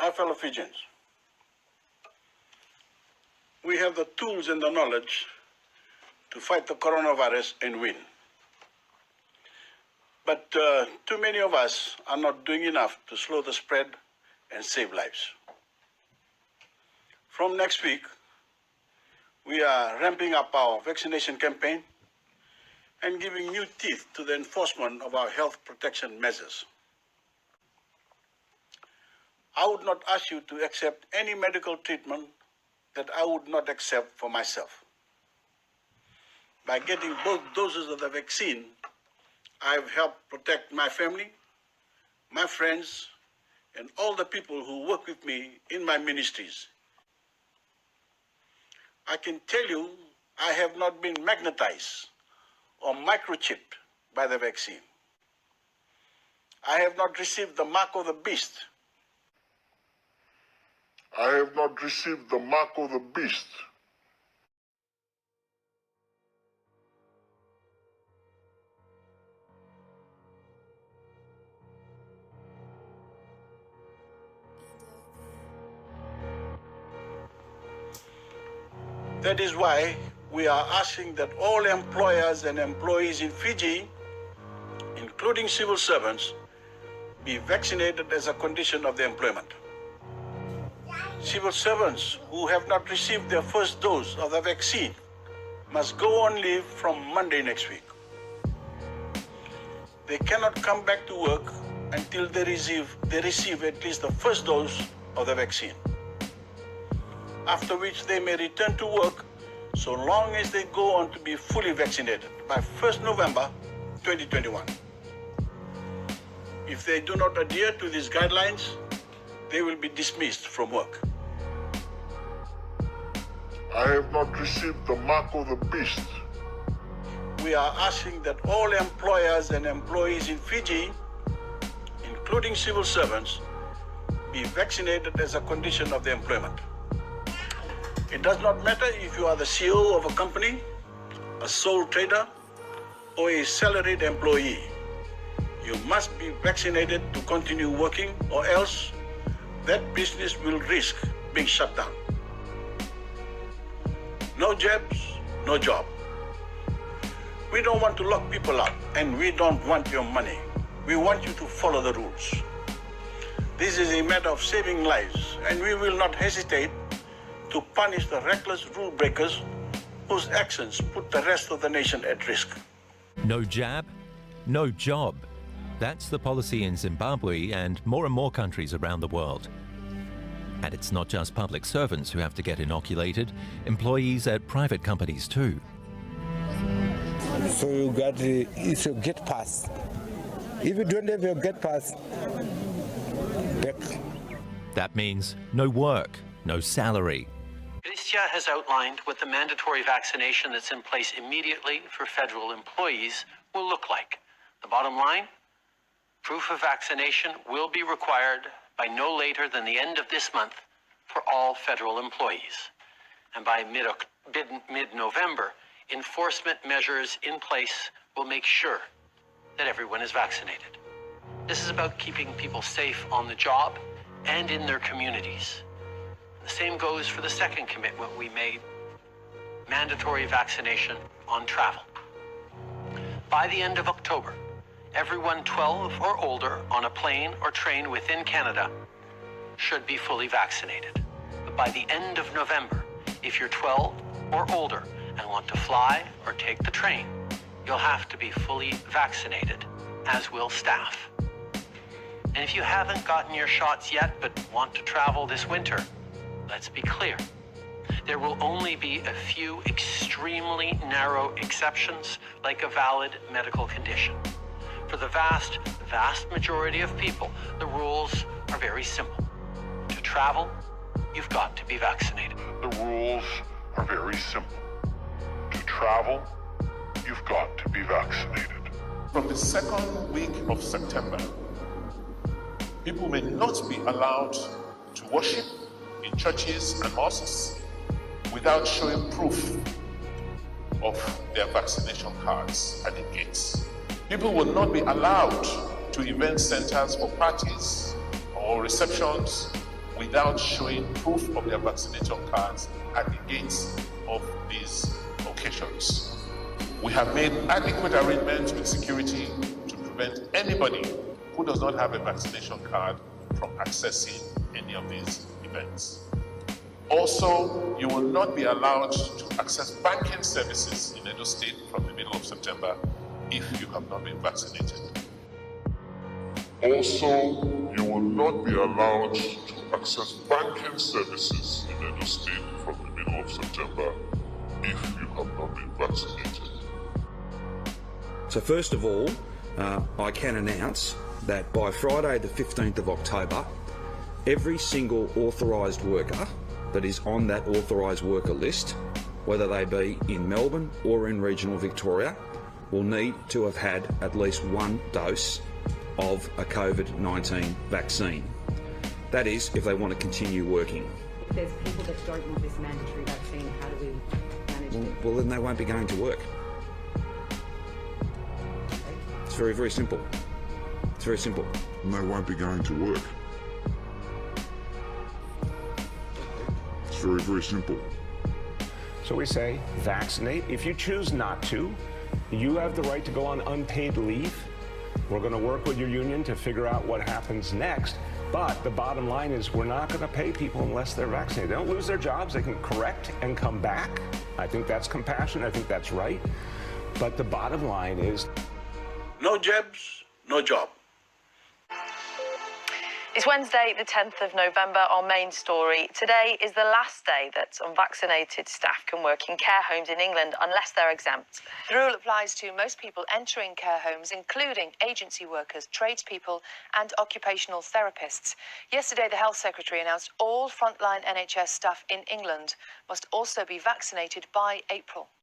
My fellow Fijians, we have the tools and the knowledge to fight the coronavirus and win. But too many of us are not doing enough to slow the spread and save lives. From next week, we are ramping up our vaccination campaign and giving new teeth to the enforcement of our health protection measures. I would not ask you to accept any medical treatment that I would not accept for myself. By getting both doses of the vaccine, I've helped protect my family, my friends, and all the people who work with me in my ministries. I can tell you I have not been magnetized or microchipped by the vaccine. I have not received the mark of the beast. I have not received the mark of the beast. That is why we are asking that all employers and employees in Fiji, including civil servants, be vaccinated as a condition of their employment. Civil servants who have not received their first dose of the vaccine must go on leave from Monday next week. They cannot come back to work until they receive at least the first dose of the vaccine, after which they may return to work so long as they go on to be fully vaccinated by 1st November 2021. If they do not adhere to these guidelines, they will be dismissed from work. I have not received the mark of the beast. We are asking that all employers and employees in Fiji, including civil servants, be vaccinated as a condition of their employment. It does not matter if you are the CEO of a company, a sole trader, or a salaried employee. You must be vaccinated to continue working, or else that business will risk being shut down. No jabs, no job. We don't want to lock people up, and we don't want your money. We want you to follow the rules. This is a matter of saving lives, and we will not hesitate to punish the reckless rule breakers whose actions put the rest of the nation at risk. No jab, no job. That's the policy in Zimbabwe and more countries around the world. And it's not just public servants who have to get inoculated, employees at private companies too. So you got it's your get pass. If you don't have your get pass, back. That means no work, no salary. Christia has outlined what the mandatory vaccination that's in place immediately for federal employees will look like. The bottom line, proof of vaccination will be required by no later than the end of this month for all federal employees. And by mid-November, enforcement measures in place will make sure that everyone is vaccinated. This is about keeping people safe on the job and in their communities. The same goes for the second commitment we made, mandatory vaccination on travel. By the end of October, everyone 12 or older on a plane or train within Canada should be fully vaccinated. But by the end of November, if you're 12 or older and want to fly or take the train, you'll have to be fully vaccinated, as will staff. And if you haven't gotten your shots yet but want to travel this winter, let's be clear. There will only be a few extremely narrow exceptions, like a valid medical condition. For the vast majority of people, the rules are very simple. To travel, you've got to be vaccinated. The rules are very simple. To travel, you've got to be vaccinated. From the second week of September, people may not be allowed to worship in churches and mosques without showing proof of their vaccination cards at the gates. People will not be allowed to event centers for parties or receptions without showing proof of their vaccination cards at the gates of these occasions. We have made adequate arrangements with security to prevent anybody who does not have a vaccination card from accessing any of these events. Also, you will not be allowed to access banking services in Edo State from the middle of September if you have not been vaccinated. Also, you will not be allowed to access banking services in Edo State from the middle of September if you have not been vaccinated. So first of all, I can announce that by Friday the 15th of October, every single authorised worker that is on that authorised worker list, whether they be in Melbourne or in regional Victoria, will need to have had at least one dose of a COVID-19 vaccine. That is, if they want to continue working. If there's people that don't want this mandatory vaccine, how do we manage it? Well, then they won't be going to work. It's very, very simple. It's very simple. And they won't be going to work. It's very, very simple. So we say, vaccinate. If you choose not to, you have the right to go on unpaid leave. We're going to work with your union to figure out what happens next. But the bottom line is we're not going to pay people unless they're vaccinated. They don't lose their jobs. They can correct and come back. I think that's compassion. I think that's right. But the bottom line is No jabs, no job. It's Wednesday, the 10th of November, our main story. Today is the last day that unvaccinated staff can work in care homes in England unless they're exempt. The rule applies to most people entering care homes, including agency workers, tradespeople and occupational therapists. Yesterday, the Health Secretary announced all frontline NHS staff in England must also be vaccinated by April.